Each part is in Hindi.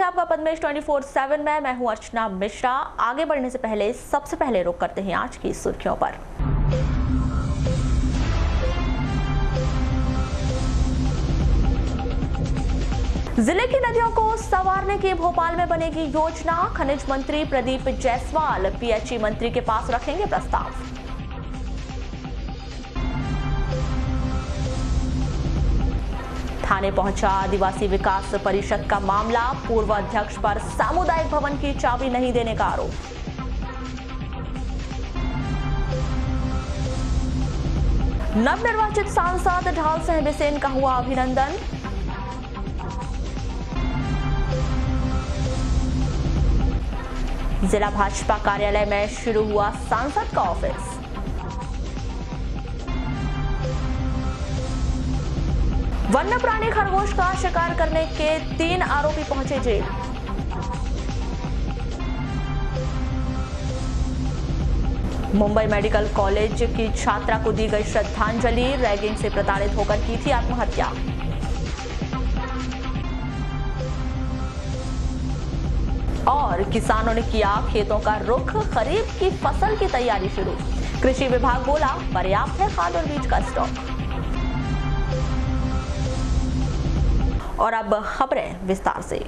आपका पद्मेश 24/7 में। मैं हूं अर्चना मिश्रा। आगे बढ़ने से पहले सबसे पहले रुक करते हैं आज की सुर्खियों पर। जिले की नदियों को संवारने की भोपाल में बनेगी योजना। खनिज मंत्री प्रदीप जायसवाल पीएचई मंत्री के पास रखेंगे प्रस्ताव। थाने पहुंचा आदिवासी विकास परिषद का मामला। पूर्व अध्यक्ष पर सामुदायिक भवन की चाबी नहीं देने का आरोप। नवनिर्वाचित सांसद ढाल सिंह बिसेन का हुआ अभिनंदन। जिला भाजपा कार्यालय में शुरू हुआ सांसद का ऑफिस। वन्य प्राणी खरगोश का शिकार करने के 3 आरोपी पहुंचे जेल। मुंबई मेडिकल कॉलेज की छात्रा को दी गई श्रद्धांजलि। रैगिंग से प्रताड़ित होकर की थी आत्महत्या। और किसानों ने किया खेतों का रुख। खरीफ की फसल की तैयारी शुरू। कृषि विभाग बोला पर्याप्त है खाद और बीज का स्टॉक। और अब खबरें विस्तार से।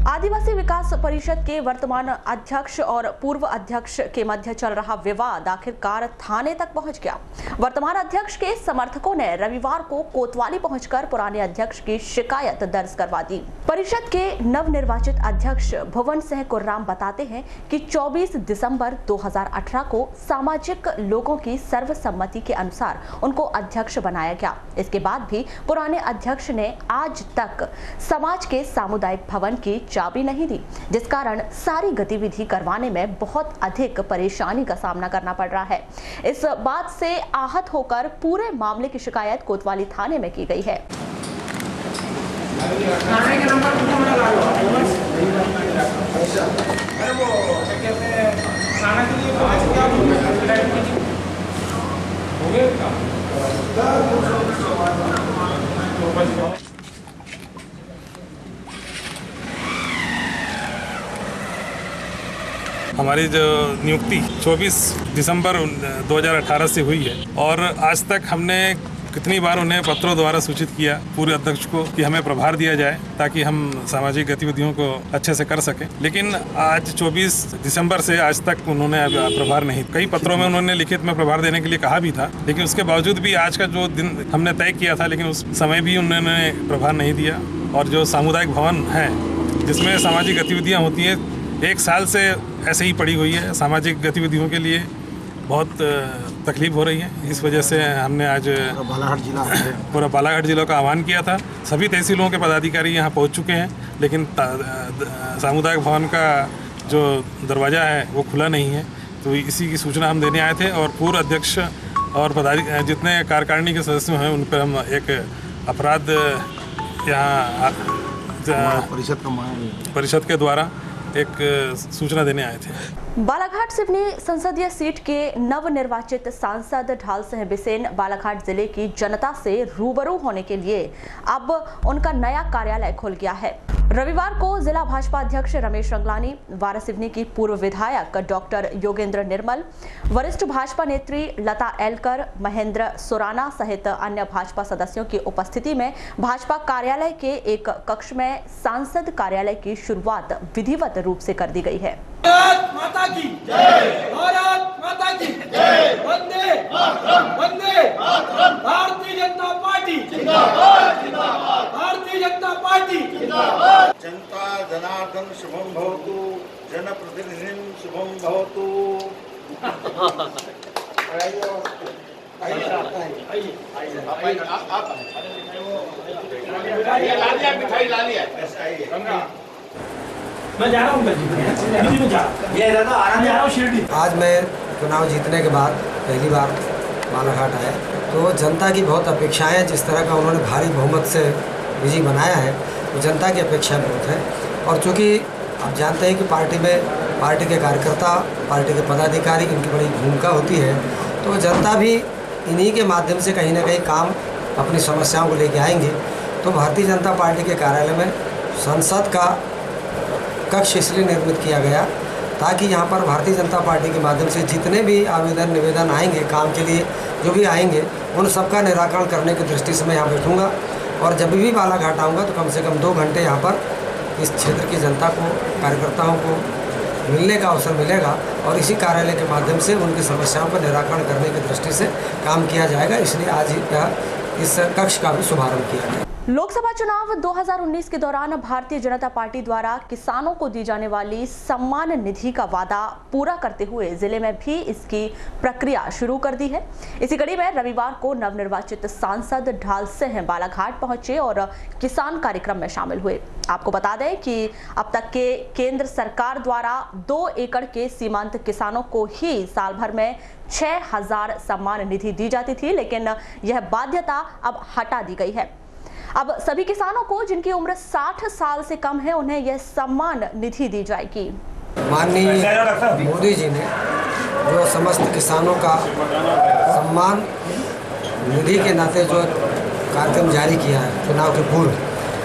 आदिवासी विकास परिषद के वर्तमान अध्यक्ष और पूर्व अध्यक्ष के मध्य चल रहा विवाद आखिरकार थाने तक पहुंच गया। वर्तमान अध्यक्ष के समर्थकों ने रविवार को कोतवाली पहुंचकर पुराने अध्यक्ष की शिकायत दर्ज करवा दी। परिषद के नवनिर्वाचित अध्यक्ष भुवन सिंह कुर्राम बताते हैं कि 24 दिसंबर 2018 को सामाजिक लोगों की सर्वसम्मति के अनुसार उनको अध्यक्ष बनाया गया। इसके बाद भी पुराने अध्यक्ष ने आज तक समाज के सामुदायिक भवन की चाबी नहीं दी, जिस कारण सारी गतिविधि करवाने में बहुत अधिक परेशानी का सामना करना पड़ रहा है। इस बात से आहत होकर पूरे मामले की शिकायत कोतवाली थाने में की गई है। हमारी जो नियुक्ति 24 दिसंबर 2018 से हुई है और आज तक हमने कितनी बार उन्हें पत्रों द्वारा सूचित किया पूर्व अध्यक्ष को कि हमें प्रभार दिया जाए ताकि हम सामाजिक गतिविधियों को अच्छे से कर सकें। लेकिन आज 24 दिसंबर से आज तक उन्होंने प्रभार नहीं। कई पत्रों में उन्होंने लिखित में प्रभार देने के लिए कहा भी था, लेकिन उसके बावजूद भी आज का जो दिन हमने तय किया था, लेकिन उस समय भी उन्होंने प्रभार नहीं दिया। और जो सामुदायिक भवन है जिसमें सामाजिक गतिविधियाँ होती हैं 1 साल से ऐसे ही पड़ी हुई है। सामाजिक गतिविधियों के लिए बहुत तकलीफ हो रही है। इस वजह से हमने आज पूरा बालाघाट जिला का आह्वान किया था। सभी तहसीलों के पदाधिकारी यहाँ पहुँच चुके हैं, लेकिन सामुदायिक भवन का जो दरवाज़ा है वो खुला नहीं है। तो इसी की सूचना हम देने आए थे और पूर्व अध्यक्ष और जितने कार्यकारिणी के सदस्य हैं उन पर हम एक अपराध यहाँ परिषद के द्वारा एक सूचना देने आए थे। बालाघाट सिवनी संसदीय सीट के नवनिर्वाचित सांसद ढाल सिंह बिसेन बालाघाट जिले की जनता से रूबरू होने के लिए अब उनका नया कार्यालय खुल गया है। रविवार को जिला भाजपा अध्यक्ष रमेश रंगलानी, वारासिवनी की पूर्व विधायक डॉक्टर योगेंद्र निर्मल, वरिष्ठ भाजपा नेत्री लता एलकर, महेंद्र सुराना सहित अन्य भाजपा सदस्यों की उपस्थिति में भाजपा कार्यालय के एक कक्ष में सांसद कार्यालय की शुरुआत विधिवत रूप से कर दी गई है। भारत माता की जय, भारत माता की जय, वंदे मातरम, वंदे मातरम, भारतीय जनता पार्टी जिंदाबाद, जिंदाबाद, भारतीय जनता पार्टी जिंदाबाद। जनता जनार्दन शुभम भवतु, जनप्रतिनिधिं शुभम भवतु। मैं जा रहा हूँ शिरडी। आज मैं चुनाव जीतने के बाद पहली बार बालाघाट आया, तो जनता की बहुत अपेक्षाएं हैं। जिस तरह का उन्होंने भारी बहुमत से विजय बनाया है, तो जनता की अपेक्षा बहुत है। और चूँकि आप जानते हैं कि पार्टी के कार्यकर्ता, पार्टी के पदाधिकारी, इनकी बड़ी भूमिका होती है, तो जनता भी इन्हीं के माध्यम से कहीं ना कहीं काम अपनी समस्याओं को लेके आएंगे। तो भारतीय जनता पार्टी के कार्यालय में संसद का कक्ष इसलिए निर्मित किया गया ताकि यहाँ पर भारतीय जनता पार्टी के माध्यम से जितने भी आवेदन निवेदन आएंगे काम के लिए जो भी आएंगे उन सबका निराकरण करने की दृष्टि से मैं यहाँ बैठूँगा और जब भी बालाघाट आऊँगा तो कम से कम 2 घंटे यहाँ पर इस क्षेत्र की जनता को कार्यकर्ताओं को मिलने का अवसर मिलेगा और इसी कार्यालय के माध्यम से उनकी समस्याओं का निराकरण करने की दृष्टि से काम किया जाएगा। इसलिए आज इस कक्ष का भी शुभारंभ किया गया। लोकसभा चुनाव 2019 के दौरान भारतीय जनता पार्टी द्वारा किसानों को दी जाने वाली सम्मान निधि का वादा पूरा करते हुए जिले में भी इसकी प्रक्रिया शुरू कर दी है। इसी कड़ी में रविवार को नवनिर्वाचित सांसद ढाल सिंह बालाघाट पहुंचे और किसान कार्यक्रम में शामिल हुए। आपको बता दें कि अब तक के केंद्र सरकार द्वारा 2 एकड़ के सीमांत किसानों को ही साल भर में 6000 सम्मान निधि दी जाती थी, लेकिन यह बाध्यता अब हटा दी गई है। अब सभी किसानों को जिनकी उम्र 60 साल से कम है उन्हें यह सम्मान निधि दी जाएगी। माननीय मोदी जी ने जो समस्त किसानों का सम्मान निधि के नाते जो कार्यक्रम जारी किया है चुनाव के पूर्व,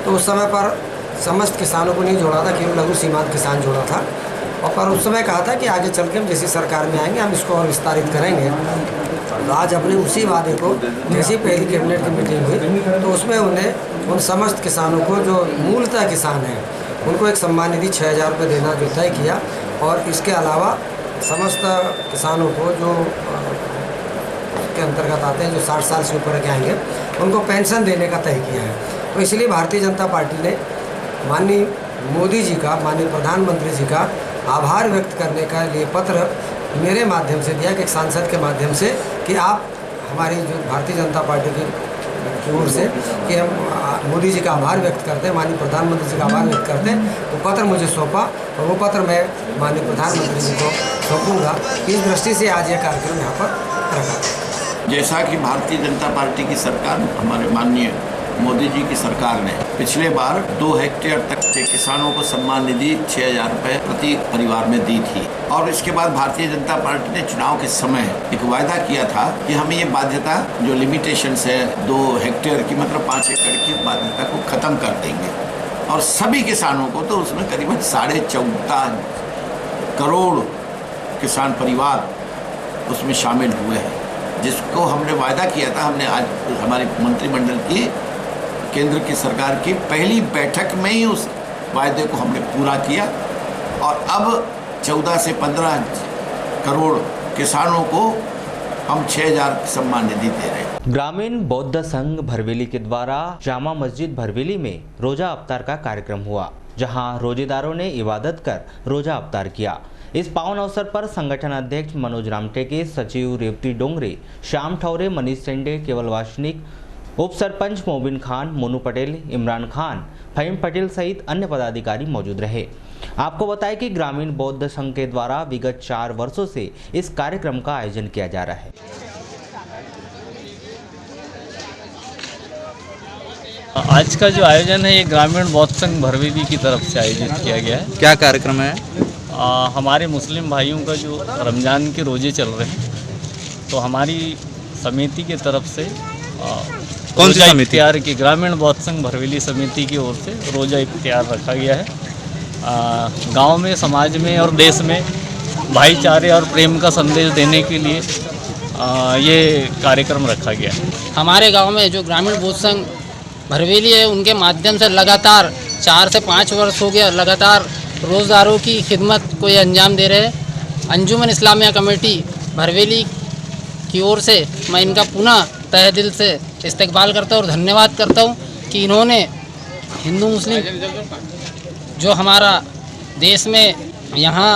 तो उस समय पर समस्त किसानों को नहीं जोड़ा था, केवल लघु सीमांत किसान जोड़ा था। और पर उस समय कहा था कि आगे चल के हम जैसी सरकार में आएंगे हम इसको और विस्तारित करेंगे। तो आज अपने उसी वादे को जैसी पहली कैबिनेट की मीटिंग हुई तो उसमें उन्हें उन समस्त किसानों को जो मूलतः किसान हैं उनको एक सम्मान निधि 6000 रुपये देना जो तय किया और इसके अलावा समस्त किसानों को जो के अंतर्गत आते हैं जो 60 साल से ऊपर के आएंगे उनको पेंशन देने का तय किया है। तो इसलिए भारतीय जनता पार्टी ने माननीय मोदी जी का, माननीय प्रधानमंत्री जी का आभार व्यक्त करने का लिए पत्र मेरे माध्यम से दिया कि एक सांसद के माध्यम से कि आप हमारी जो भारतीय जनता पार्टी की ओर से कि हम मोदी जी का आभार व्यक्त करते हैं, माननीय प्रधानमंत्री जी का आभार व्यक्त करते हैं। वो पत्र मुझे सौंपा और वो पत्र मैं माननीय प्रधानमंत्री जी को सौंपूँगा। इस दृष्टि से आज यह कार्यक्रम यहाँ पर रखा। जैसा कि भारतीय जनता पार्टी की सरकार, हमारे माननीय मोदी जी की सरकार ने पिछले बार 2 हेक्टेयर तक के किसानों को सम्मान निधि 6000 रुपये प्रति परिवार में दी थी और इसके बाद भारतीय जनता पार्टी ने चुनाव के समय एक वायदा किया था कि हम ये बाध्यता जो लिमिटेशंस है 2 हेक्टेयर की मतलब 5 एकड़ की बाध्यता को खत्म कर देंगे और सभी किसानों को, तो उसमें करीबन 14.5 करोड़ किसान परिवार उसमें शामिल हुए हैं, जिसको हमने वायदा किया था। हमने आज हमारे मंत्रिमंडल की केंद्र की सरकार की पहली बैठक में ही उस वायदे को हमने पूरा किया और अब 14 से 15 करोड़ किसानों को हम 6000 सम्मान निधि दे रहे हैं। ग्रामीण बौद्ध संघ भरवेली के द्वारा जामा मस्जिद भरवेली में रोजा अफ्तार का कार्यक्रम हुआ, जहां रोजेदारों ने इबादत कर रोजा अफ्तार किया। इस पावन अवसर पर संगठन अध्यक्ष मनोज रामटेके, सचिव रेवती डोंगरे, श्याम ठौरे, मनीष सेंडे, केवल वासनिक, उप सरपंच मोबिन खान, मोनू पटेल, इमरान खान, फहीम पटेल सहित अन्य पदाधिकारी मौजूद रहे। आपको बताएं कि ग्रामीण बौद्ध संघ के द्वारा विगत 4 वर्षों से इस कार्यक्रम का आयोजन किया जा रहा है। आज का जो आयोजन है ये ग्रामीण बौद्ध संघ भरवेली की तरफ से आयोजित किया गया है। क्या कार्यक्रम है? हमारे मुस्लिम भाइयों का जो रमज़ान के रोजे चल रहे हैं, तो हमारी समिति की तरफ से कौन सी समिति? इफ्तियार की ग्रामीण बौद्ध संघ भरवेली समिति की ओर से रोज़ा इफ्तियार रखा गया है। गांव में, समाज में और देश में भाईचारे और प्रेम का संदेश देने के लिए ये कार्यक्रम रखा गया है। हमारे गांव में जो ग्रामीण बौद्ध संघ भरवेली है उनके माध्यम से लगातार 4 से 5 वर्ष हो गया लगातार रोज़दारों की खिदमत को ये अंजाम दे रहे हैं। अंजुमन इस्लामिया कमेटी भरवेली की ओर से मैं इनका पुनः तहे दिल से इस्तकबाल करता हूँ और धन्यवाद करता हूँ कि इन्होंने हिंदू मुस्लिम जो हमारा देश में यहाँ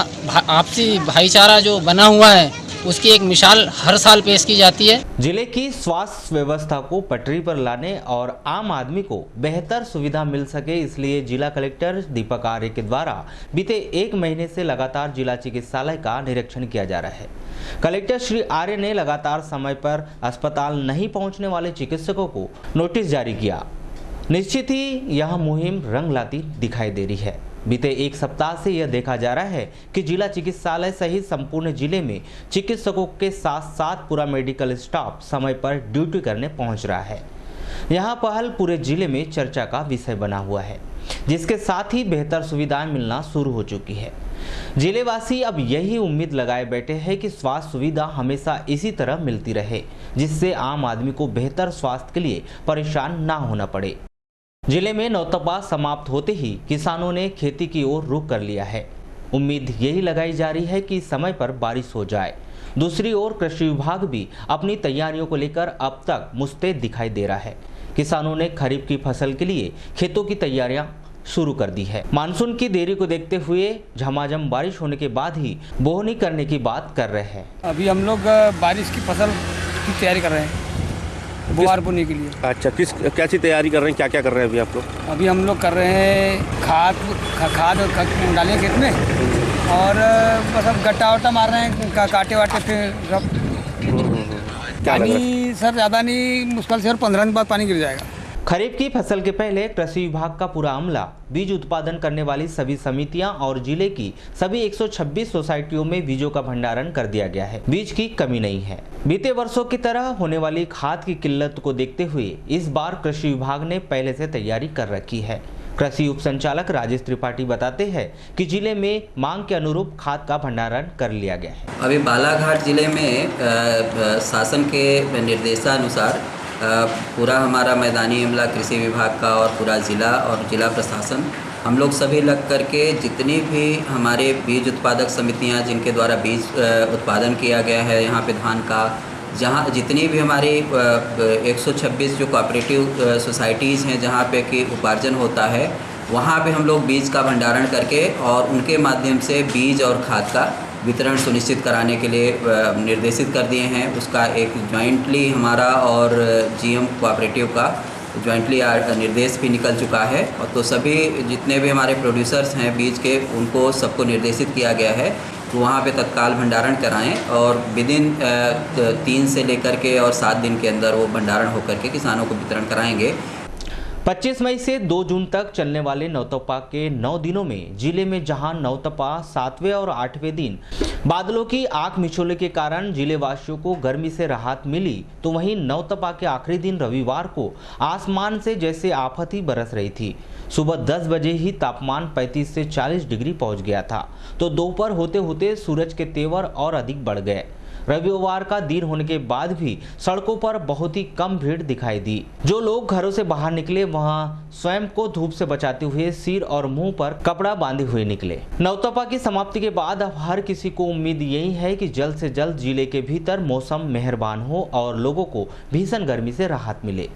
आपसी भाईचारा जो बना हुआ है उसकी एक मिसाल हर साल पेश की जाती है। जिले की स्वास्थ्य व्यवस्था को पटरी पर लाने और आम आदमी को बेहतर सुविधा मिल सके, इसलिए जिला कलेक्टर दीपक आर्य के द्वारा बीते 1 महीने से लगातार जिला चिकित्सालय का निरीक्षण किया जा रहा है। कलेक्टर श्री आर्य ने लगातार समय पर अस्पताल नहीं पहुंचने वाले चिकित्सकों को नोटिस जारी किया। निश्चित ही यह मुहिम रंग लाती दिखाई दे रही है। बीते 1 सप्ताह से यह देखा जा रहा है कि जिला चिकित्सालय सहित संपूर्ण जिले में चिकित्सकों के साथ साथ पूरा मेडिकल स्टाफ समय पर ड्यूटी करने पहुंच रहा है। यहां पहल पूरे जिले में चर्चा का विषय बना हुआ है। जिसके साथ ही बेहतर सुविधाएं मिलना शुरू हो चुकी है। जिलेवासी अब यही उम्मीद लगाए बैठे हैं कि स्वास्थ्य सुविधा हमेशा इसी तरह मिलती रहे, जिससे आम आदमी को बेहतर स्वास्थ्य के लिए परेशान ना होना पड़े। जिले में नौतपा समाप्त होते ही किसानों ने खेती की ओर रुख कर लिया है। उम्मीद यही लगाई जा रही है कि समय पर बारिश हो जाए। दूसरी ओर कृषि विभाग भी अपनी तैयारियों को लेकर अब तक मुस्तैद दिखाई दे रहा है। किसानों ने खरीफ की फसल के लिए खेतों की तैयारियां शुरू कर दी है। मानसून की देरी को देखते हुए झमाझम बारिश होने के बाद ही बोहनी करने की बात कर रहे हैं। अभी हम लोग बारिश की फसल की तैयारी कर रहे हैं, बुआर बोने के लिए। अच्छा, कैसी तैयारी कर रहे हैं, क्या क्या कर रहे हैं अभी आप लोग? अभी हम लोग कर रहे हैं खाद डालें खेत में, और बस अब गट्टा वट्टा मार रहे हैं, काटे वाटे पे सब। पानी सर ज़्यादा नहीं, मुश्किल से और 15 दिन बाद पानी गिर जाएगा। खरीफ की फसल के पहले कृषि विभाग का पूरा अमला बीज उत्पादन करने वाली सभी समितियां और जिले की सभी 126 सोसाइटियों में बीजों का भंडारण कर दिया गया है। बीज की कमी नहीं है। बीते वर्षों की तरह होने वाली खाद की किल्लत को देखते हुए इस बार कृषि विभाग ने पहले से तैयारी कर रखी है। कृषि उप संचालक राजेश त्रिपाठी बताते हैं कि जिले में मांग के अनुरूप खाद का भंडारण कर लिया गया है। अभी बालाघाट जिले में शासन के निर्देशानुसार पूरा हमारा मैदानी अमला कृषि विभाग का और पूरा ज़िला और जिला प्रशासन हम लोग सभी लग करके जितनी भी हमारे बीज उत्पादक समितियां जिनके द्वारा बीज उत्पादन किया गया है यहाँ पे धान का, जहाँ जितनी भी हमारी 126 जो कोऑपरेटिव सोसाइटीज़ हैं जहाँ पे कि उपार्जन होता है, वहाँ पे हम लोग बीज का भंडारण करके और उनके माध्यम से बीज और खाद का वितरण सुनिश्चित कराने के लिए निर्देशित कर दिए हैं। उसका एक जॉइंटली हमारा और जीएम कोऑपरेटिव का जॉइंटली निर्देश भी निकल चुका है, और तो सभी जितने भी हमारे प्रोड्यूसर्स हैं बीज के, उनको सबको निर्देशित किया गया है कि वहाँ पे तत्काल भंडारण कराएं, और विदिन 3 से लेकर के और 7 दिन के अंदर वो भंडारण होकर के किसानों को वितरण कराएंगे। 25 मई से 2 जून तक चलने वाले नौतपा के 9 दिनों में जिले में जहां नौतपा 7वें और 8वें दिन बादलों की आंख मिचोले के कारण जिले वासियों को गर्मी से राहत मिली, तो वहीं नौतपा के आखिरी दिन रविवार को आसमान से जैसे आफत ही बरस रही थी। सुबह 10 बजे ही तापमान 35 से 40 डिग्री पहुंच गया था, तो दोपहर होते होते सूरज के तेवर और अधिक बढ़ गए। रविवार का दिन होने के बाद भी सड़कों पर बहुत ही कम भीड़ दिखाई दी। जो लोग घरों से बाहर निकले वहां स्वयं को धूप से बचाते हुए सिर और मुंह पर कपड़ा बांधे हुए निकले। नौतपा की समाप्ति के बाद अब हर किसी को उम्मीद यही है कि जल्द से जल्द जिले के भीतर मौसम मेहरबान हो और लोगों को भीषण गर्मी से राहत मिले।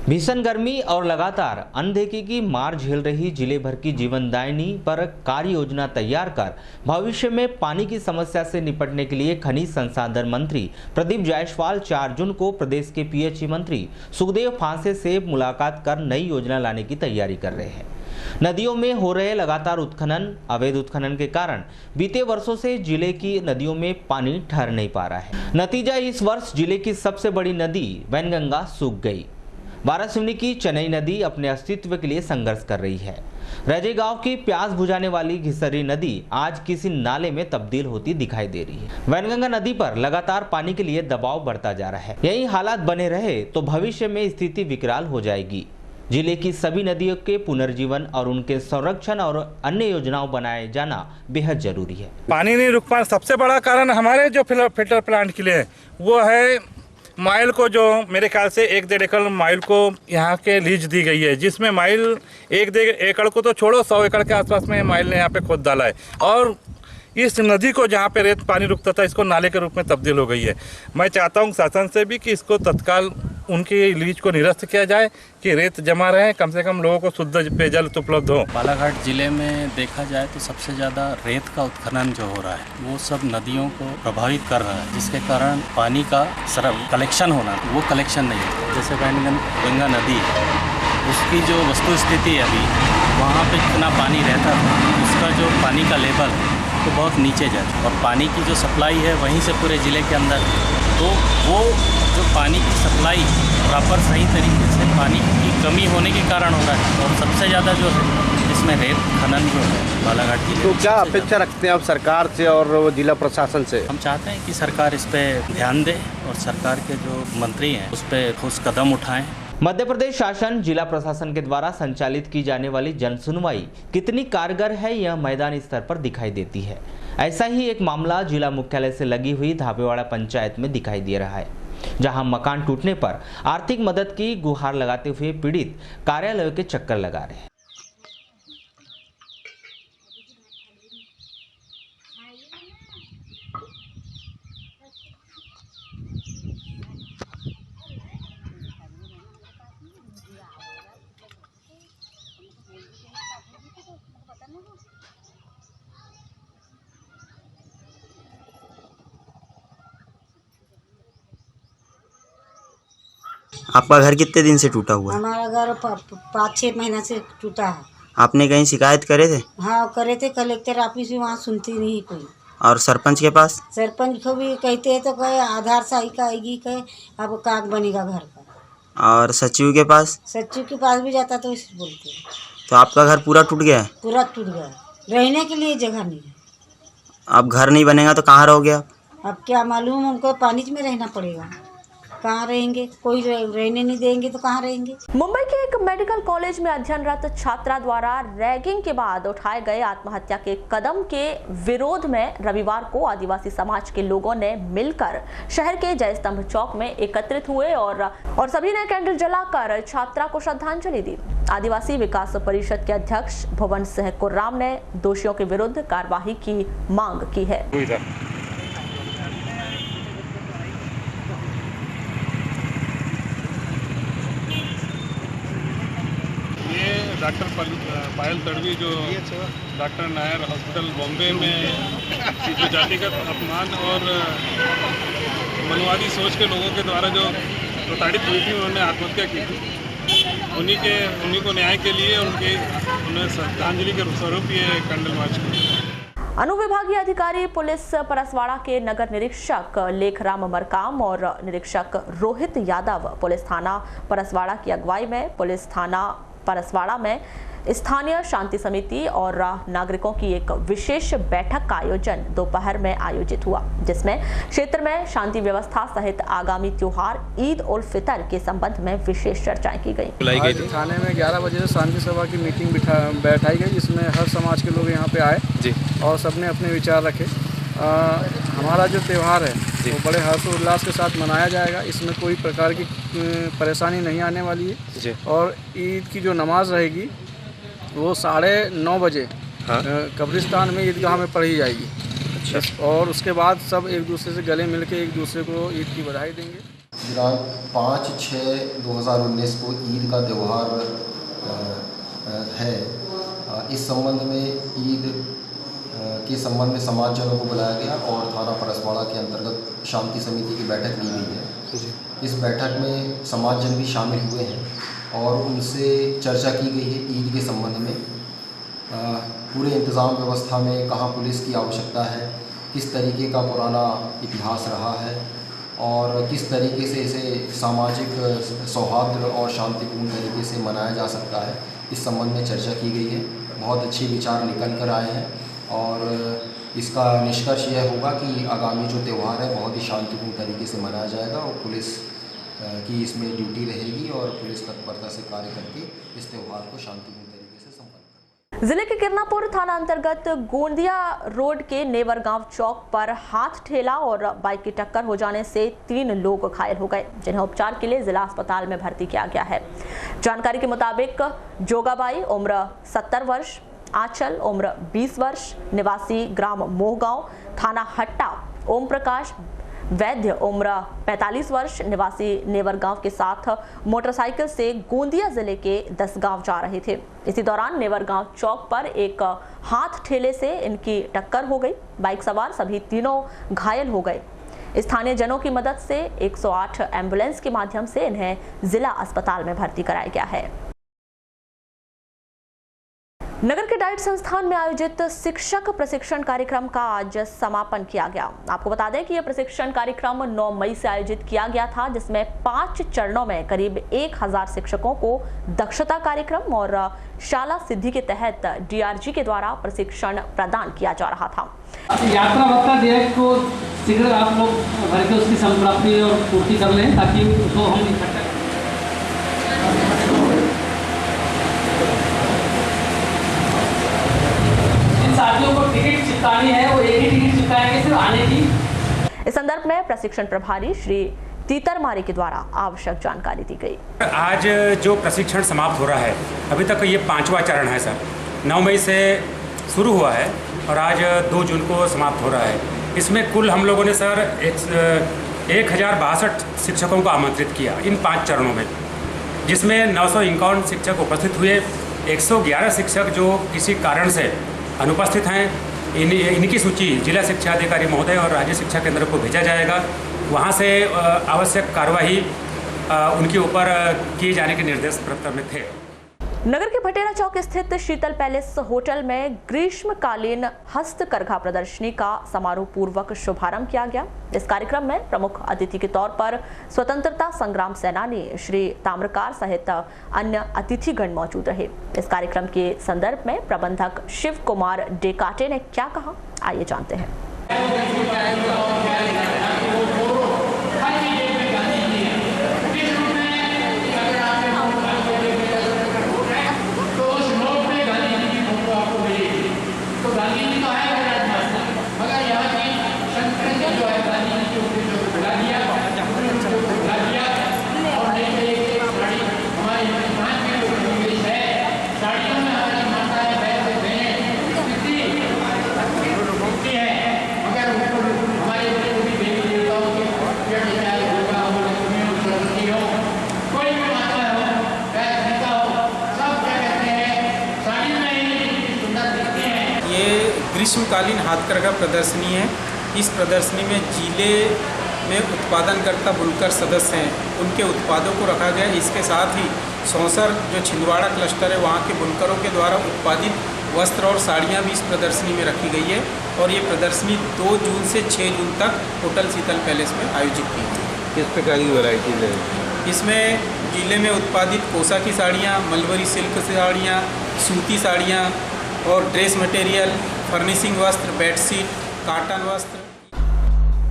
भीषण गर्मी और लगातार अनदेखी की मार झेल रही जिले भर की जीवनदायिनी पर कार्य योजना तैयार कर भविष्य में पानी की समस्या से निपटने के लिए खनिज संसाधन मंत्री प्रदीप जायसवाल 4 जून को प्रदेश के पीएचई मंत्री सुखदेव फांसे से मुलाकात कर नई योजना लाने की तैयारी कर रहे हैं। नदियों में हो रहे लगातार उत्खनन, अवैध उत्खनन के कारण बीते वर्षों से जिले की नदियों में पानी ठहर नहीं पा रहा है। नतीजा इस वर्ष जिले की सबसे बड़ी नदी वैनगंगा सूख गई। बारासिवनी की चेन्नई नदी अपने अस्तित्व के लिए संघर्ष कर रही है। रजे गांव की प्यास बुझाने वाली घिसरी नदी आज किसी नाले में तब्दील होती दिखाई दे रही है। वैनगंगा नदी पर लगातार पानी के लिए दबाव बढ़ता जा रहा है। यही हालात बने रहे तो भविष्य में स्थिति विकराल हो जाएगी। जिले की सभी नदियों के पुनर्जीवन और उनके संरक्षण और अन्य योजनाओं बनाए जाना बेहद जरूरी है। पानी नहीं रुक पा, सबसे बड़ा कारण हमारे जो फिल्टर प्लांट के लिए वो है माइल को, जो मेरे ख्याल से 1-1.5 एकड़ माइल को यहाँ के लीज दी गई है, जिसमें माइल 1-1.5 एकड़ को तो छोड़ो 100 एकड़ के आसपास में माइल ने यहाँ पे खोद डाला है, और इस नदी को जहाँ पे रेत पानी रुकता था इसको नाले के रूप में तब्दील हो गई है। मैं चाहता हूँ शासन से भी कि इसको तत्काल उनकी लीज को निरस्त किया जाए कि रेत जमा रहे, कम से कम लोगों को शुद्ध पेयजल उपलब्ध हो। बालाघाट जिले में देखा जाए तो सबसे ज़्यादा रेत का उत्खनन जो हो रहा है वो सब नदियों को प्रभावित कर रहा है, जिसके कारण पानी का कलेक्शन होना वो कलेक्शन नहीं है। जैसे गंगा नदी उसकी जो वस्तु स्थिति है अभी वहाँ पे जितना पानी रहता था उसका जो पानी का लेवल तो बहुत नीचे जाता है और पानी की जो सप्लाई है वहीं से पूरे ज़िले के अंदर, तो वो जो पानी की सप्लाई प्रॉपर सही तरीके से पानी की कमी होने के कारण हो रहा है। और सबसे ज़्यादा जो है इसमें रेत खनन जो है बालाघाट की। तो क्या अपेक्षा रखते हैं आप सरकार से और जिला प्रशासन से? हम चाहते हैं कि सरकार इस पर ध्यान दे और सरकार के जो मंत्री हैं उस पर ठोस कदम उठाएं। मध्य प्रदेश शासन जिला प्रशासन के द्वारा संचालित की जाने वाली जन सुनवाई कितनी कारगर है यह मैदानी स्तर पर दिखाई देती है। ऐसा ही एक मामला जिला मुख्यालय से लगी हुई धापेवाड़ा पंचायत में दिखाई दे रहा है, जहां मकान टूटने पर आर्थिक मदद की गुहार लगाते हुए पीड़ित कार्यालय के चक्कर लगा रहे हैं। आपका घर कितने दिन से टूटा हुआ है? हमारा घर 5-6 महीना से टूटा है। आपने कहीं शिकायत करे थे? हाँ करे थे, कलेक्टर ऑफिस में, वहाँ सुनती नहीं कोई। और सरपंच के पास? सरपंच को भी कहते हैं तो कहे आधार सहायिका आएगी, कहे अब काग बनेगा घर का। और सचिव के पास? सचिव के पास भी जाता तो इसे बोलते हैं। तो आपका घर पूरा टूट गया है? पूरा टूट गया, रहने के लिए जगह नहीं है। अब घर नहीं बनेगा तो कहाँ रहोगे आप? अब क्या मालूम, हमको पानी में रहना पड़ेगा। कहाँ रहेंगे, कोई रहने नहीं देंगे तो कहाँ रहेंगे। मुंबई के एक मेडिकल कॉलेज में अध्ययनरत छात्रा द्वारा रैगिंग के बाद उठाए गए आत्महत्या के कदम के विरोध में रविवार को आदिवासी समाज के लोगों ने मिलकर शहर के जय स्तंभ चौक में एकत्रित हुए और सभी ने कैंडल जलाकर छात्रा को श्रद्धांजलि दी। आदिवासी विकास परिषद के अध्यक्ष भुवन सिंह कुर्राम ने दोषियों के विरुद्ध कार्यवाही की मांग की है। डॉक्टर पायल तड़वी जो डॉक्टर नायर हॉस्पिटल बॉम्बे में जो जातिगत अपमान और मनवादी सोच के लोगों के द्वारा जो प्रताड़ित हुई थी, उन्होंने आत्महत्या की थी। उन्हीं को न्याय के लिए उन्हें श्रद्धांजलि के स्वरूप ये कैंडल मार्च किया। अनुविभागीय अधिकारी पुलिस परसवाड़ा के नगर निरीक्षक लेखराम मरकाम और निरीक्षक रोहित यादव पुलिस थाना परसवाड़ा की अगुवाई में पुलिस थाना परसवाड़ा में स्थानीय शांति समिति और नागरिकों की एक विशेष बैठक का आयोजन दोपहर में आयोजित हुआ, जिसमें क्षेत्र में शांति व्यवस्था सहित आगामी त्योहार ईद उल फितर के संबंध में विशेष चर्चाएं की गई। आज थाने में 11 बजे से शांति सभा की मीटिंग बैठाई गई, जिसमें हर समाज के लोग यहाँ पे आए जी और सबने अपने विचार रखे। हमारा जो त्यौहार है वो बड़े हर्षोल्लास के साथ मनाया जाएगा, इसमें कोई प्रकार की परेशानी नहीं आने वाली है जी। और ईद की जो नमाज रहेगी वो 9:30 बजे कब्रिस्तान में ईदगाह में पढ़ी जाएगी। अच्छा। और उसके बाद सब एक दूसरे से गले मिल के एक दूसरे को ईद की बधाई देंगे। दिनांक 5/6/2019 को ईद का त्यौहार है। इस संबंध में ईद के संबंध में समाजजनों को बुलाया गया और थाना परसवाड़ा के अंतर्गत शांति समिति की बैठक ली गई है। इस बैठक में समाजजन भी शामिल हुए हैं और उनसे चर्चा की गई है ईद के संबंध में। पूरे इंतज़ाम व्यवस्था में कहाँ पुलिस की आवश्यकता है, किस तरीके का पुराना इतिहास रहा है और किस तरीके से इसे सामाजिक सौहार्द और शांतिपूर्ण तरीके से मनाया जा सकता है, इस संबंध में चर्चा की गई है। बहुत अच्छे विचार निकल कर आए हैं और इसका निष्कर्ष यह होगा कि आगामी जो त्यौहार है बहुत ही शांतिपूर्ण तरीके से मनाया जाएगा और पुलिस की इसमें ड्यूटी रहेगी और पुलिस तत्परता से कार्य करके इस त्यौहार को शांतिपूर्ण तरीके से संपन्न करेगी। जिले के किरनापुर थाना अंतर्गत गोंदिया रोड के नेवर गांव चौक पर हाथ ठेला और बाइक की टक्कर हो जाने से 3 लोग घायल हो गए, जिन्हें उपचार के लिए जिला अस्पताल में भर्ती किया गया है। जानकारी के मुताबिक जोगाबाई उम्र 70 वर्ष, आंचल उम्र 20 वर्ष, निवासी ग्राम मोहगांव, थाना हट्टा, ओम प्रकाश वैद्य उम्र 45 वर्ष निवासी नेवर गांव के साथ मोटरसाइकिल से गोंदिया जिले के दसगांव जा रहे थे। इसी दौरान नेवर गांव चौक पर एक हाथ ठेले से इनकी टक्कर हो गई। बाइक सवार सभी तीनों घायल हो गए। स्थानीय जनों की मदद से 108 एम्बुलेंस के माध्यम से इन्हें जिला अस्पताल में भर्ती कराया गया है। नगर के डाइट संस्थान में आयोजित शिक्षक प्रशिक्षण कार्यक्रम का आज समापन किया गया। आपको बता दें कि यह प्रशिक्षण कार्यक्रम 9 मई से आयोजित किया गया था, जिसमें 5 चरणों में करीब 1000 शिक्षकों को दक्षता कार्यक्रम और शाला सिद्धि के तहत DRG के द्वारा प्रशिक्षण प्रदान किया जा रहा था। यात्रा भत्ता देयक को शीघ्र आप लोग भर के उसकी संप्राप्ति और पूर्ति कर लें, ताकि उसको हम इकट्ठा साथियों को टिकट चिपकानी है, वो एक ही टिकट चिपकाएंगे सिर्फ आने की। इस संदर्भ में प्रशिक्षण प्रभारी श्री तीतर मारे के द्वारा आवश्यक जानकारी दी गई। आज जो प्रशिक्षण समाप्त हो रहा है, अभी तक ये 5वां चरण है सर। 9 मई से शुरू हुआ है और आज 2 जून को समाप्त हो रहा है। इसमें कुल हम लोगों ने सर 1062 शिक्षकों को आमंत्रित किया इन 5 चरणों में, जिसमें 951 शिक्षक उपस्थित हुए। 111 शिक्षक जो किसी कारण से अनुपस्थित हैं, इनकी सूची जिला शिक्षा अधिकारी महोदय और राज्य शिक्षा केंद्र को भेजा जाएगा। वहां से आवश्यक कार्यवाही उनके ऊपर किए जाने के निर्देश पत्र में थे। नगर के भटेरा चौक स्थित शीतल पैलेस होटल में ग्रीष्मकालीन हस्तकरघा प्रदर्शनी का समारोह पूर्वक शुभारंभ किया गया। इस कार्यक्रम में प्रमुख अतिथि के तौर पर स्वतंत्रता संग्राम सेनानी श्री ताम्रकार सहित अन्य अतिथिगण मौजूद रहे। इस कार्यक्रम के संदर्भ में प्रबंधक शिव कुमार डेकाटे ने क्या कहा, आइए जानते हैं। ग्रीष्मकालीन हाथकरघा प्रदर्शनी है। इस प्रदर्शनी में जिले में उत्पादनकर्ता बुनकर सदस्य हैं, उनके उत्पादों को रखा गया। इसके साथ ही सौंसर जो छिंदवाड़ा क्लस्टर है, वहाँ के बुनकरों के द्वारा उत्पादित वस्त्र और साड़ियाँ भी इस प्रदर्शनी में रखी गई है। और ये प्रदर्शनी 2 जून से 6 जून तक होटल शीतल पैलेस में आयोजित की गई। किस प्रकार की वैरायटी है इसमें? जिले में उत्पादित कोसा की साड़ियाँ, मलबरी सिल्क साड़ियाँ, सूती साड़ियाँ और ड्रेस मटेरियल, फर्निशिंग वस्त्र, बेडशीट, काटन वस्त्र।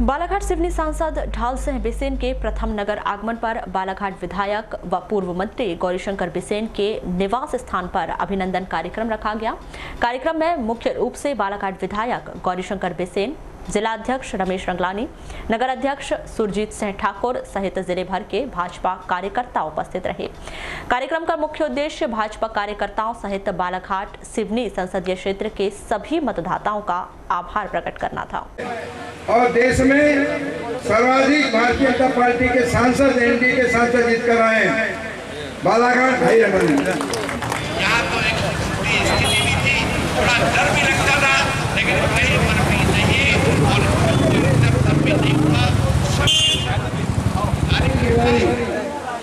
बालाघाट सिवनी सांसद ढाल सिंह बिसेन के प्रथम नगर आगमन पर बालाघाट विधायक व पूर्व मंत्री गौरीशंकर बिसेन के निवास स्थान पर अभिनंदन कार्यक्रम रखा गया। कार्यक्रम में मुख्य रूप से बालाघाट विधायक गौरीशंकर बिसेन, जिला अध्यक्ष रमेश रंगलानी, नगर अध्यक्ष सुरजीत सिंह ठाकुर सहित जिले भर के भाजपा कार्यकर्ता उपस्थित रहे। कार्यक्रम का मुख्य उद्देश्य भाजपा कार्यकर्ताओं सहित बालाघाट सिवनी संसदीय क्षेत्र के सभी मतदाताओं का आभार प्रकट करना था। और देश में सर्वाधिक भारतीय जनता पार्टी के सांसद एनडीए के सांसद जीत कर आए हैं बालाघाट भाई रमन। थोड़ा डर भी लगता था, लेकिन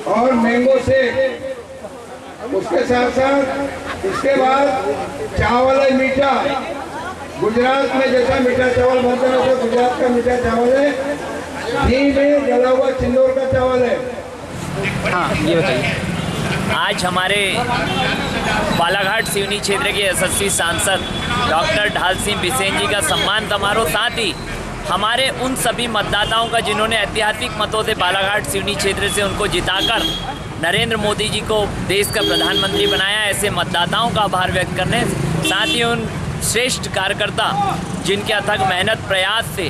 और मैंगो से उसके साथ साथ इसके बाद चावल है मीठा। गुजरात में जैसा मीठा चावल बनता है वैसे गुजरात का मीठा चावल है। घी में जला हुआ चिंदौर का चावल है। हाँ, ये बताइए। आज हमारे बालाघाट सिवनी क्षेत्र के यशस्वी सांसद डॉक्टर ढाल सिंह बिसेन जी का सम्मान समारोह, साथ ही हमारे उन सभी मतदाताओं का जिन्होंने ऐतिहासिक मतों से बालाघाट सिवनी क्षेत्र से उनको जिताकर नरेंद्र मोदी जी को देश का प्रधानमंत्री बनाया, ऐसे मतदाताओं का आभार व्यक्त करने, साथ ही उन श्रेष्ठ कार्यकर्ता जिनके अथक मेहनत प्रयास से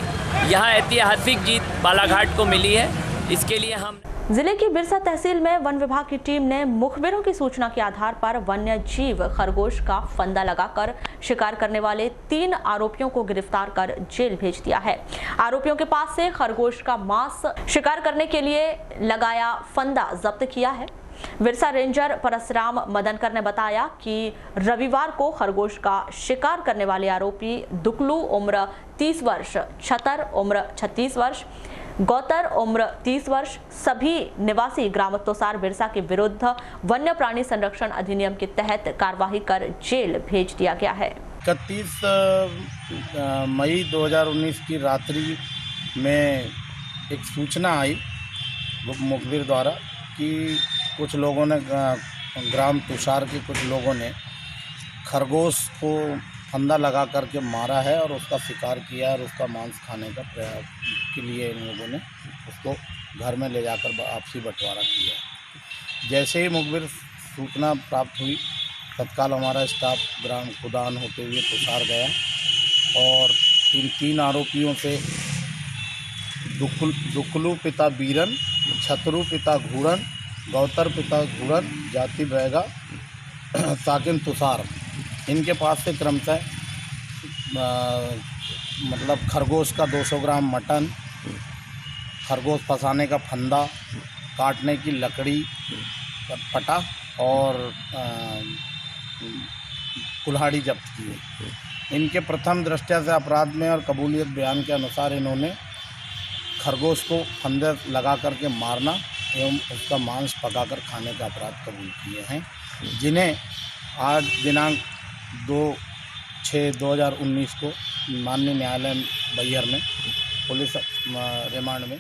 यह ऐतिहासिक जीत बालाघाट को मिली है, इसके लिए हम जिले की बिरसा तहसील में वन विभाग की टीम ने मुखबिरों की सूचना के आधार पर वन्य जीव खरगोश का फंदा लगाकर शिकार करने वाले 3 आरोपियों को गिरफ्तार कर जेल भेज दिया है। आरोपियों के पास से खरगोश का मांस शिकार करने के लिए लगाया फंदा जब्त किया है। बिरसा रेंजर परशुराम मदनकर ने बताया कि रविवार को खरगोश का शिकार करने वाले आरोपी दुकलू उम्र 30 वर्ष, छतर उम्र 36 वर्ष, गौतर उम्र 30 वर्ष सभी निवासी ग्राम तोसार बिरसा के विरुद्ध वन्य प्राणी संरक्षण अधिनियम के तहत कार्यवाही कर जेल भेज दिया गया है। 31 मई 2019 की रात्रि में एक सूचना आई मुखबिर द्वारा कि कुछ लोगों ने ग्राम तुषार के कुछ लोगों ने खरगोश को फंदा लगा करके मारा है और उसका शिकार किया और उसका मांस खाने का प्रयास के लिए इन लोगों ने उसको घर में ले जाकर आपसी बंटवारा किया। जैसे ही मुखबिर सूचना प्राप्त हुई तत्काल हमारा स्टाफ ग्राम खुदान होते हुए तुषार गया और इन 3 आरोपियों से दुकलू पिता बीरन, छतरू पिता घूरन, गौतर पिता घूरन, जाति बैगा, साकिन तुषार, इनके पास से क्रमशः मतलब खरगोश का 200 ग्राम मटन, खरगोश फंसाने का फंदा, काटने की लकड़ी, पटा और कुल्हाड़ी जब्त किए। इनके प्रथम दृष्टया से अपराध में और कबूलियत बयान के अनुसार इन्होंने खरगोश को फंदे लगा करके मारना एवं उसका मांस पकाकर खाने का अपराध कबूल किए हैं, जिन्हें आज दिनांक 2/6/2019 को माननीय न्यायालय बैहर में पुलिस रिमांड में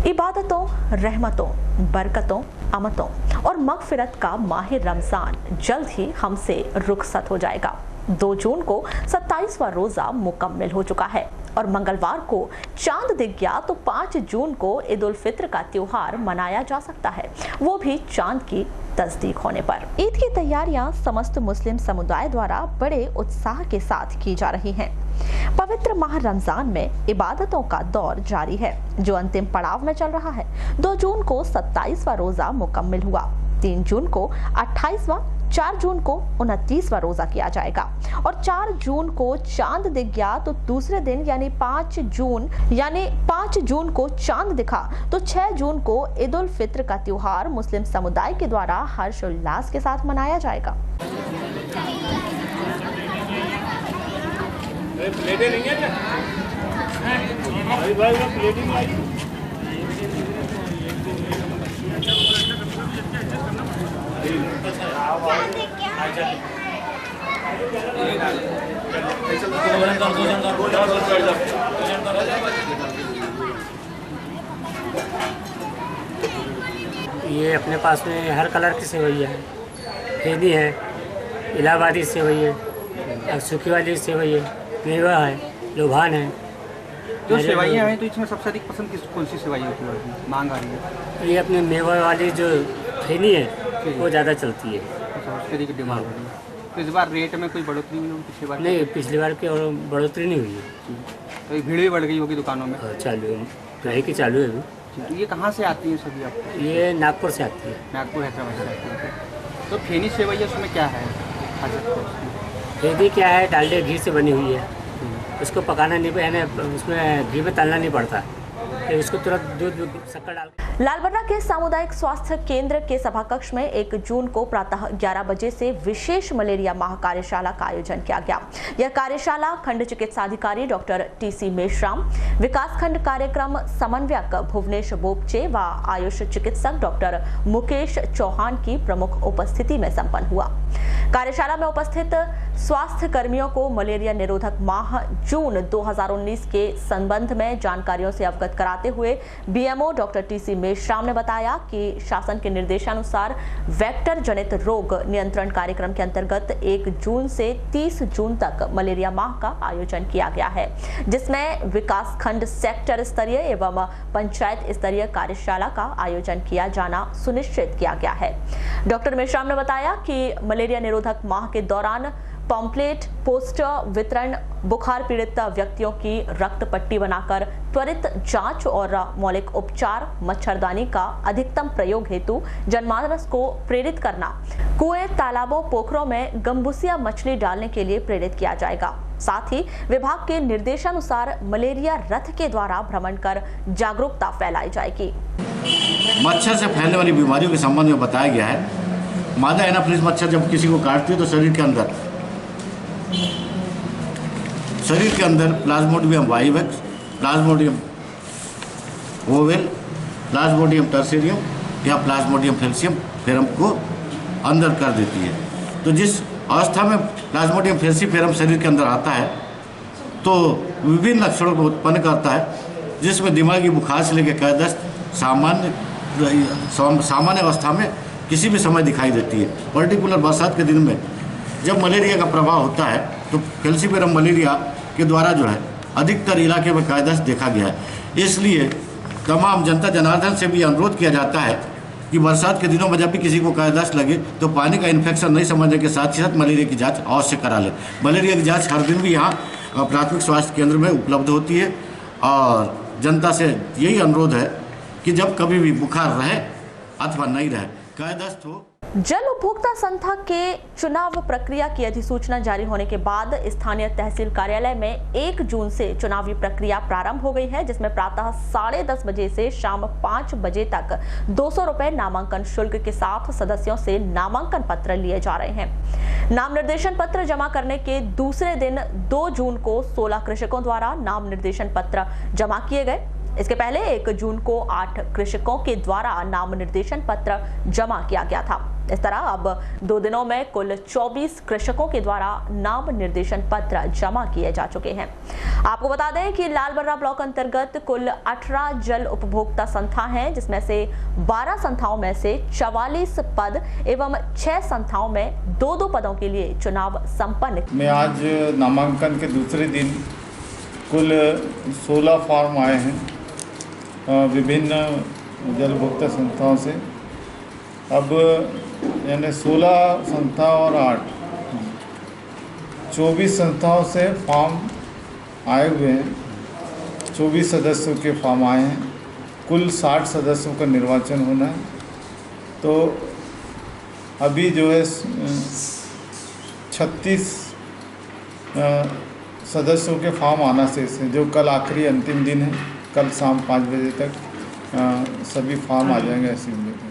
इबादतों, रहमतों, बरकतों, अमतों और मगफिरत का माह रमजान जल्द ही हमसे रुखसत हो जाएगा। 2 जून को 27वां रोजा मुकम्मल हो चुका है और मंगलवार को चांद दिख गया तो 5 जून को ईद उल फित्र का त्योहार मनाया जा सकता है, वो भी चांद की तस्दीक होने पर। ईद की तैयारियां समस्त मुस्लिम समुदाय द्वारा बड़े उत्साह के साथ की जा रही हैं। पवित्र माह रमजान में इबादतों का दौर जारी है जो अंतिम पड़ाव में चल रहा है। 2 जून को 27वां रोजा मुकम्मल हुआ, 3 जून को 28वां, 4 जून को 29वां रोजा किया जाएगा और 4 जून को चांद दिख गया तो दूसरे दिन यानी 5 जून को चांद दिखा तो 6 जून को ईद उल फित्र का त्योहार मुस्लिम समुदाय के द्वारा हर्षोल्लास के साथ मनाया जाएगा। प्लेटें नहीं है क्या? भाई प्लेटिंग आई। ये अपने पास में हर कलर की सेवई है, फेदी है, इलाहाबादी सेवई है, सूखी वाली सेवई है, मेवा है, लोभान है। जो सेवइयाँ हैं तो इसमें सबसे अधिक पसंद कौन सी सेवई होती है, मांग आ रही है? ये अपने मेवा वाली जो फेनी है वो ज़्यादा चलती है। उसके लिए डिमांड हो रही है। तो इस बार रेट में कोई बढ़ोतरी हुई होगी पिछली बार? नहीं, पिछली बार की और बढ़ोतरी नहीं हुई है। तो भीड़ भी बढ़ गई होगी दुकानों में? चालू है, रहे कि चालू है अभी। तो ये कहाँ से आती है सभी आपको? ये नागपुर से आती है। नागपुर हैदराबाद से आती है। तो फेनी सेवई उसमें क्या है? फेदी क्या है, डालडे घी से बनी हुई है, उसको पकाना नहीं, यानी उसमें घी में तलना नहीं पड़ता, फिर उसको तुरंत दूध शक्कर डाल। लालबर्रा के सामुदायिक स्वास्थ्य केंद्र के सभा कक्ष में 1 जून को प्रातः 11 बजे से विशेष मलेरिया माह कार्यशाला का आयोजन किया गया। यह कार्यशाला खंड चिकित्साधिकारी डॉक्टर TC मेश्राम, विकास खंड कार्यक्रम समन्वयक भुवनेश बोपचे व आयुष चिकित्सक डॉक्टर मुकेश चौहान की प्रमुख उपस्थिति में संपन्न हुआ। कार्यशाला में उपस्थित स्वास्थ्य कर्मियों को मलेरिया निरोधक माह जून 2019 के संबंध में जानकारियों से अवगत कराते हुए BMO डॉक्टर TC मेश्राम ने बताया कि शासन के निर्देशानुसार वेक्टर जनित रोग नियंत्रण कार्यक्रम के अंतर्गत 1 जून से 30 जून तक मलेरिया माह का आयोजन किया गया है, जिसमें विकास खंड सेक्टर स्तरीय एवं पंचायत स्तरीय कार्यशाला का आयोजन किया जाना सुनिश्चित किया गया है। डॉक्टर मेश्राम ने बताया कि मलेरिया निरोधक माह के दौरान पॉम्पलेट, पोस्टर वितरण, बुखार पीड़ित व्यक्तियों की रक्त पट्टी बनाकर त्वरित जांच और मौलिक उपचार, मच्छरदानी का अधिकतम प्रयोग हेतु जनमानस को प्रेरित करना, कुएं, तालाबों, पोखरों में गम्बूसिया मछली डालने के लिए प्रेरित किया जाएगा। साथ ही विभाग के निर्देशानुसार मलेरिया रथ के द्वारा भ्रमण कर जागरूकता फैलाई जाएगी। मच्छर से फैलने वाली बीमारियों के संबंध में बताया गया है। मादा एनाफिलिस मच्छर जब किसी को काटती है तो शरीर के अंदर Plasmodium vivax, Plasmodium ovale, Plasmodium टर्सेरियम या प्लाज्मोडियम फेल्सियम फेरम को अंदर कर देती है। तो जिस अवस्था में प्लाज्मोडियम फेल्सीफेरम शरीर के अंदर आता है तो विभिन्न लक्षणों को उत्पन्न करता है, जिसमें दिमागी बुखार से लेकर कैदस्त सामान्य अवस्था में किसी भी समय दिखाई देती है। पर्टिकुलर बरसात के दिन में जब मलेरिया का प्रभाव होता है तो फेल्सीफेरम मलेरिया के द्वारा जो है अधिकतर इलाके में कैदस्त देखा गया है। इसलिए तमाम जनता जनार्दन से भी अनुरोध किया जाता है कि बरसात के दिनों में जब भी किसी को कैदस्त लगे तो पानी का इन्फेक्शन नहीं समझने के साथ ही साथ मलेरिया की जांच अवश्य करा ले। मलेरिया की जांच हर दिन भी यहाँ प्राथमिक स्वास्थ्य केंद्र में उपलब्ध होती है और जनता से यही अनुरोध है कि जब कभी भी बुखार रहे अथवा नहीं रहे, कैदस्त हो। जल उपभोक्ता संस्था के चुनाव प्रक्रिया की अधिसूचना जारी होने के बाद स्थानीय तहसील कार्यालय में 1 जून से चुनावी प्रक्रिया प्रारंभ हो गई है, जिसमें प्रातः 10:30 बजे से शाम 5 बजे तक 200 रुपए नामांकन शुल्क के साथ सदस्यों से नामांकन पत्र लिए जा रहे हैं। नाम निर्देशन पत्र जमा करने के दूसरे दिन 2 जून को 16 कृषकों द्वारा नाम निर्देशन पत्र जमा किए गए। इसके पहले 1 जून को 8 कृषकों के द्वारा नाम निर्देशन पत्र जमा किया गया था। इस तरह अब 2 दिनों में कुल 24 कृषकों के द्वारा नाम निर्देशन पत्र जमा किए जा चुके हैं। आपको बता दें कि लालबर्रा ब्लॉक अंतर्गत कुल 18 जल उपभोक्ता संस्था हैं, जिसमें से 12 संस्थाओं में से 44 पद एवं 6 संस्थाओं में 2-2 पदों के लिए चुनाव संपन्न। मैं आज नामांकन के दूसरे दिन कुल 16 फॉर्म आए हैं विभिन्न जल उपभोक्ता संस्थाओं से। अब यानी 16 संस्था और 24 संस्थाओं से फॉर्म आए हुए हैं। 24 सदस्यों के फॉर्म आए हैं। कुल 60 सदस्यों का निर्वाचन होना है। तो अभी जो है 36 सदस्यों के फॉर्म आना शेष है, जो कल आखिरी अंतिम दिन है। कल शाम 5 बजे तक सभी फॉर्म आ जाएंगे ऐसी उम्मीद है।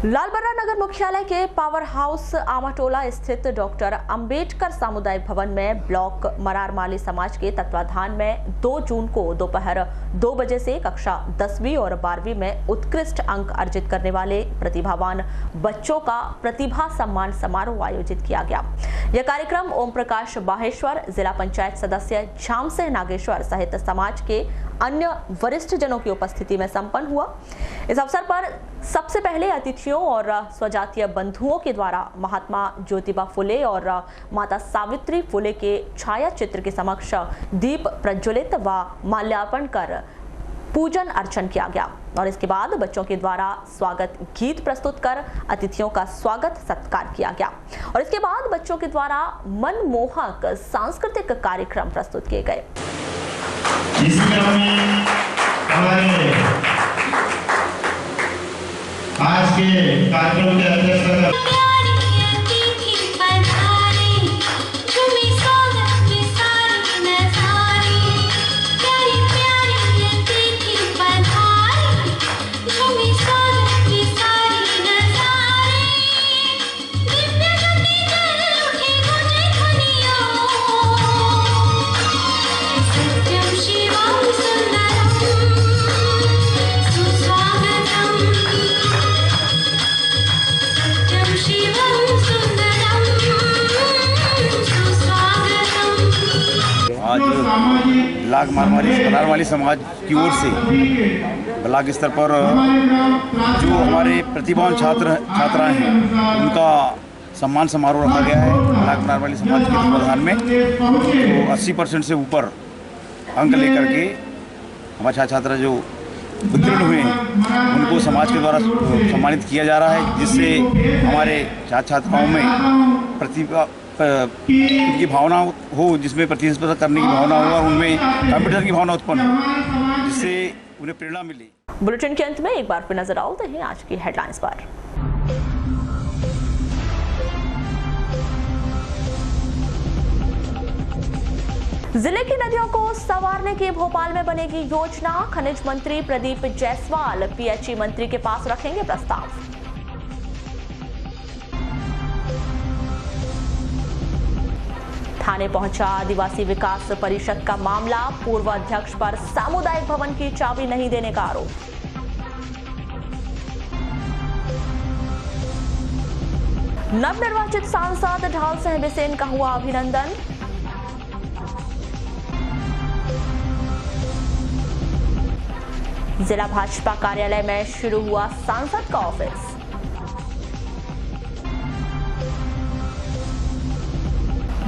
लालबर्रा नगर मुख्यालय के पावर हाउस आमाटोला स्थित डॉक्टर अंबेडकर सामुदायिक भवन में ब्लॉक मरारमाली समाज के तत्वाधान में 2 जून को दोपहर 2 बजे से कक्षा 10वीं और 12वीं में उत्कृष्ट अंक अर्जित करने वाले प्रतिभावान बच्चों का प्रतिभा सम्मान समारोह आयोजित किया गया। यह कार्यक्रम ओम प्रकाश बाहेश्वर, जिला पंचायत सदस्य झामसे नागेश्वर सहित समाज के अन्य वरिष्ठ जनों की उपस्थिति में संपन्न हुआ। इस अवसर पर सबसे पहले अतिथियों और स्वजातीय बंधुओं के द्वारा महात्मा ज्योतिबा फुले और माता सावित्री फुले के छाया चित्र के समक्ष दीप प्रज्वलित व माल्यार्पण कर पूजन अर्चन किया गया और इसके बाद बच्चों के द्वारा स्वागत गीत प्रस्तुत कर अतिथियों का स्वागत सत्कार किया गया और इसके बाद बच्चों के द्वारा मनमोहक सांस्कृतिक कार्यक्रम प्रस्तुत किए गए। आज के कार्यक्रम के अध्यक्ष ब्लॉक मरारमाली समाज की ओर से ब्लॉक स्तर पर जो हमारे प्रतिभावान छात्राएं हैं उनका सम्मान समारोह रखा गया है। ब्लॉक मरारमाली समाज के तत्वाधान में तो 80% से ऊपर अंक लेकर के हमारे छात्र जो उत्तीर्ण हुए हैं उनको समाज के द्वारा सम्मानित किया जा रहा है, जिससे हमारे छात्राओं में प्रतिभा उनकी भावना हो, जिसमें प्रतिस्पर्धा करने की भावना हो और उनमें कंप्यूटर की भावना उत्पन्न हो, जिससे उन्हें प्रेरणा मिले। बुलेटिन के अंत में एक बार फिर नजर डालते हैं आज की हेडलाइंस पर। जिले की नदियों को संवारने की भोपाल में बनेगी योजना। खनिज मंत्री प्रदीप जायसवाल पीएचई मंत्री के पास रखेंगे प्रस्ताव। थाने पहुंचा आदिवासी विकास परिषद का मामला। पूर्व अध्यक्ष पर सामुदायिक भवन की चाबी नहीं देने का आरोप। नवनिर्वाचित सांसद ढाल सिंह बिसेन का हुआ अभिनंदन। जिला भाजपा कार्यालय में शुरू हुआ सांसद का ऑफिस।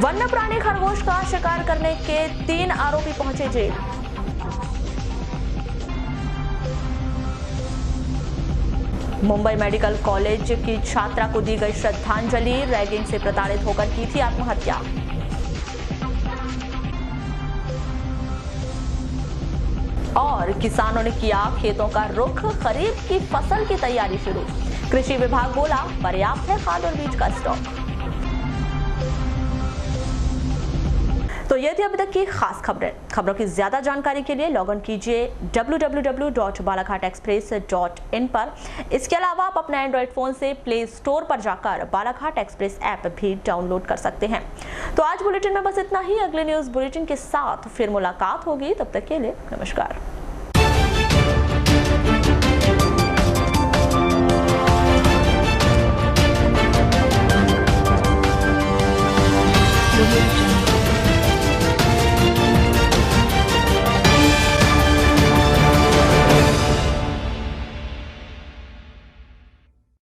वन्य प्राणी खरगोश का शिकार करने के 3 आरोपी पहुंचे जेल। मुंबई मेडिकल कॉलेज की छात्रा को दी गई श्रद्धांजलि। रैगिंग से प्रताड़ित होकर की थी आत्महत्या। और किसानों ने किया खेतों का रुख। खरीफ की फसल की तैयारी शुरू। कृषि विभाग बोला पर्याप्त है खाद और बीज का स्टॉक। तो ये थी अभी तक की खास खबरें। खबरों की ज्यादा जानकारी के लिए लॉग इन कीजिए www.balaghategxpress.in पर। इसके अलावा आप अपने एंड्रॉइड फोन से प्ले स्टोर पर जाकर बालाघाट एक्सप्रेस ऐप भी डाउनलोड कर सकते हैं। तो आज बुलेटिन में बस इतना ही। अगले न्यूज बुलेटिन के साथ फिर मुलाकात होगी। तब तक के लिए नमस्कार।